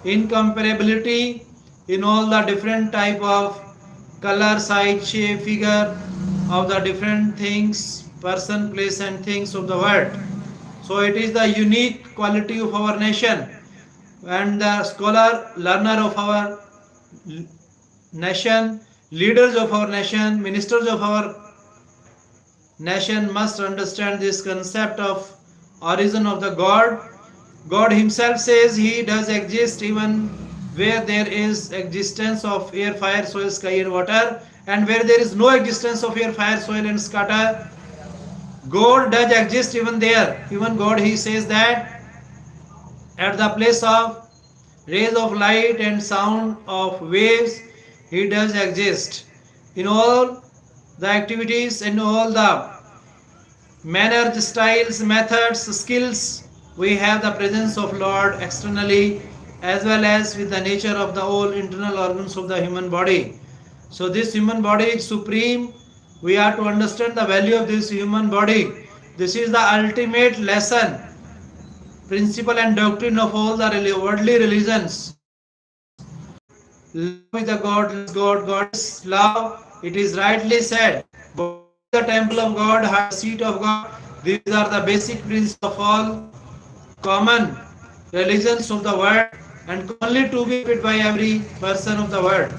incomparability in all the different type of color, size, shape, figure of the different things, person, place and things of the world. So it is the unique quality of our nation, and the scholar, learner of our nation, leaders of our nation, ministers of our nation must understand this concept of origin of the God. God himself says he does exist even where there is existence of air, fire, soil, sky and water, and where there is no existence of air, fire, soil and scatter. God does exist even there. Even God, he says that at the place of rays of light and sound of waves, he does exist. In all the activities and all the manners, styles, methods, skills, we have the presence of Lord externally as well as with the nature of the all internal organs of the human body. So this human body is supreme. We are to understand the value of this human body. This is the ultimate lesson, principle and doctrine of all the worldly religions. Love with the God, God is love. It is rightly said. The temple of God, the seat of God. These are the basic principles of all common religions of the world and commonly to be read by every person of the world.